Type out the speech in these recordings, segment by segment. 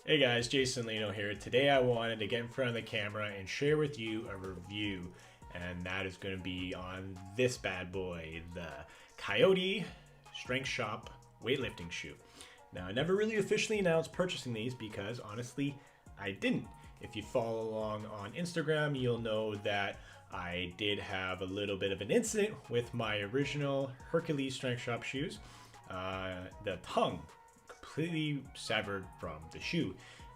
Hey guys, JasonLeeno here. Today I wanted to get in front of the camera and share with you a review, and that is going to be on this bad boy, the Coyota Strength Shop weightlifting shoe. Now, I never really officially announced purchasing these because honestly, I didn't. If you follow along on Instagram, you'll know that I did have a little bit of an incident with my original Hercules Strength Shop shoes. The tongue completely severed from the shoe,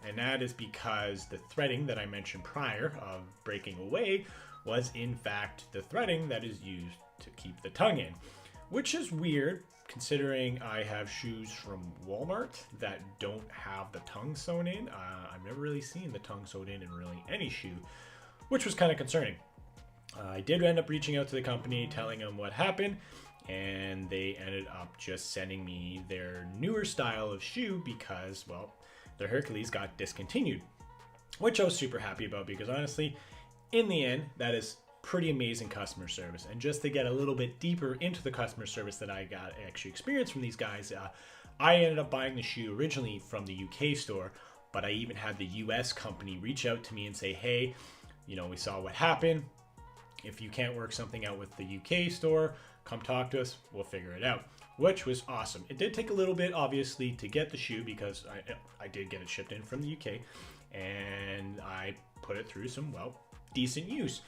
and that is because the threading that I mentioned prior of breaking away was in fact the threading that is used to keep the tongue in, which is weird considering I have shoes from Walmart that don't have the tongue sewn in. I've never really seen the tongue sewn in really any shoe, which was kind of concerning. I did end up reaching out to the company, telling them what happened, and they ended up just sending me their newer style of shoe because, well, their Hercules got discontinued, which I was super happy about because honestly, in the end, that is pretty amazing customer service. And just to get a little bit deeper into the customer service that I got actually experienced from these guys, I ended up buying the shoe originally from the UK store, but I even had the US company reach out to me and say, hey, you know, we saw what happened. If you can't work something out with the UK store, come talk to us, we'll figure it out, which was awesome. It did take a little bit, obviously, to get the shoe because I did get it shipped in from the UK, and I put it through some, well, decent use.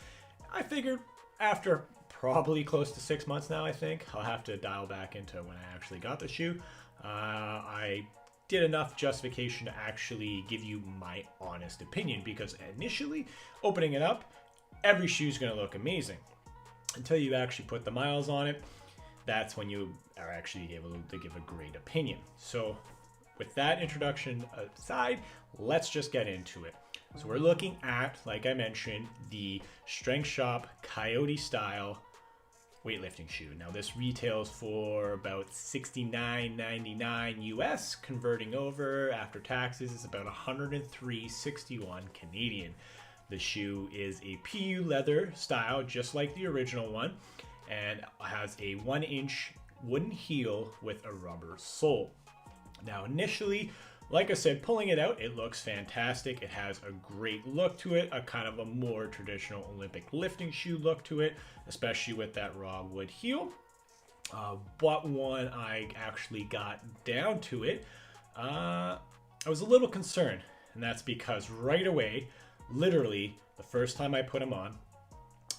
I figured after probably close to 6 months now, I think, I'll have to dial back into when I actually got the shoe. I did enough justification to actually give you my honest opinion because initially, opening it up, every shoe is going to look amazing. Until you actually put the miles on it, that's when you are actually able to give a great opinion. So with that introduction aside, let's just get into it. So we're looking at, like I mentioned, the Strength Shop Coyote style weightlifting shoe. Now this retails for about $69.99 US, converting over after taxes is about $103.61 Canadian. The shoe is a PU leather style, just like the original one, and has a 1-inch wooden heel with a rubber sole. Now, initially, like I said, pulling it out, it looks fantastic. It has a great look to it, a kind of a more traditional Olympic lifting shoe look to it, especially with that raw wood heel. But when I actually got down to it, I was a little concerned, and that's because right away, literally, the first time I put them on,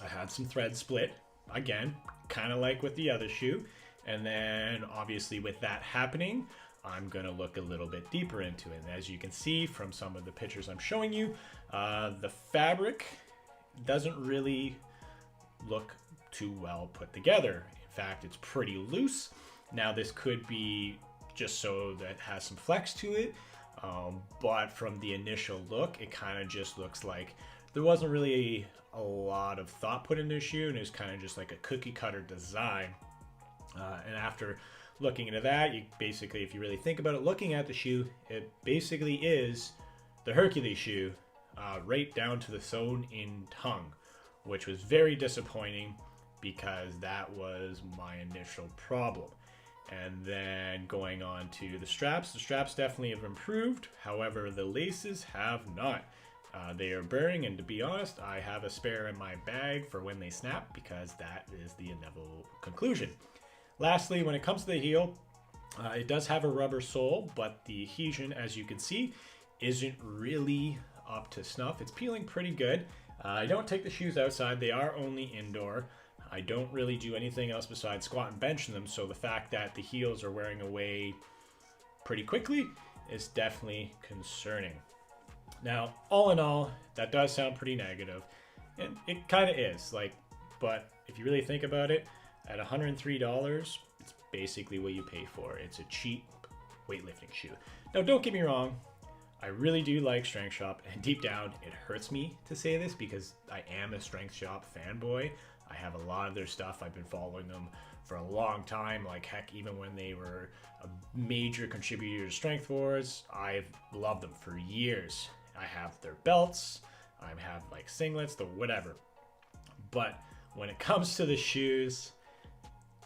I had some thread split. Again, kind of like with the other shoe. And then, obviously, with that happening, I'm going to look a little bit deeper into it. And as you can see from some of the pictures I'm showing you, the fabric doesn't really look too well put together. In fact, it's pretty loose. Now, this could be just so that it has some flex to it. But from the initial look, it kind of just looks like there wasn't really a lot of thought put into the shoe, and it was kind of just like a cookie cutter design. And after looking into that, you basically, if you really think about it, looking at the shoe, it basically is the Hercules shoe, right down to the sewn in tongue, which was very disappointing because that was my initial problem. And then going on to the straps definitely have improved. However, the laces have not. They are burring, and to be honest, I have a spare in my bag for when they snap because that is the inevitable conclusion. Lastly, when it comes to the heel, it does have a rubber sole, but the adhesion, as you can see, isn't really up to snuff. It's peeling pretty good. I don't take the shoes outside. They are only indoor. I don't really do anything else besides squat and bench in them, so the fact that the heels are wearing away pretty quickly is definitely concerning. Now, all in all, that does sound pretty negative, and it kind of is, but if you really think about it, at $103, it's basically what you pay for. It's a cheap weightlifting shoe. Now, don't get me wrong, I really do like Strength Shop, and deep down, it hurts me to say this because I am a Strength Shop fanboy. I have a lot of their stuff. I've been following them for a long time. Like, heck, even when they were a major contributor to Strength Wars, I've loved them for years. I have their belts. I have, like, singlets, the whatever. But when it comes to the shoes,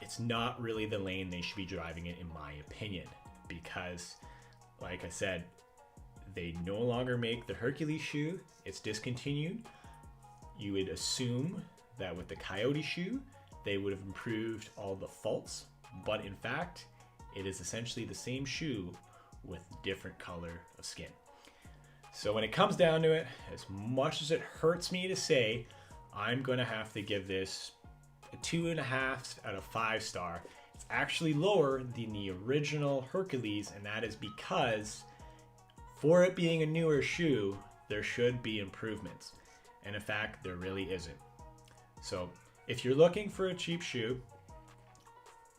it's not really the lane they should be driving in my opinion. Because, like I said, they no longer make the Hercules shoe. It's discontinued. You would assume that with the Coyote shoe, they would have improved all the faults, but in fact, it is essentially the same shoe with different color of skin. So when it comes down to it, as much as it hurts me to say, I'm gonna have to give this a 2.5 out of 5 star. It's actually lower than the original Hercules, and that is because for it being a newer shoe, there should be improvements. And in fact, there really isn't. So if you're looking for a cheap shoe,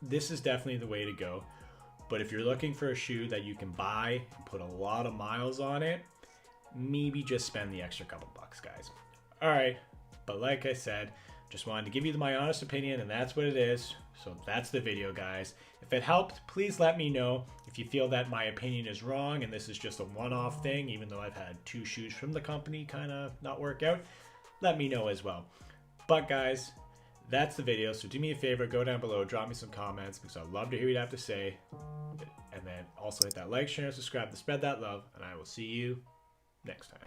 this is definitely the way to go. But if you're looking for a shoe that you can buy and put a lot of miles on it, maybe just spend the extra couple bucks, guys. All right, but like I said, just wanted to give you my honest opinion, and that's what it is. So that's the video, guys. If it helped, please let me know. If you feel that my opinion is wrong and this is just a one-off thing, even though I've had 2 shoes from the company kind of not work out, let me know as well. But guys, that's the video. So do me a favor, go down below, drop me some comments, because I'd love to hear what you have to say. And then also hit that like, share, and subscribe to spread that love. And I will see you next time.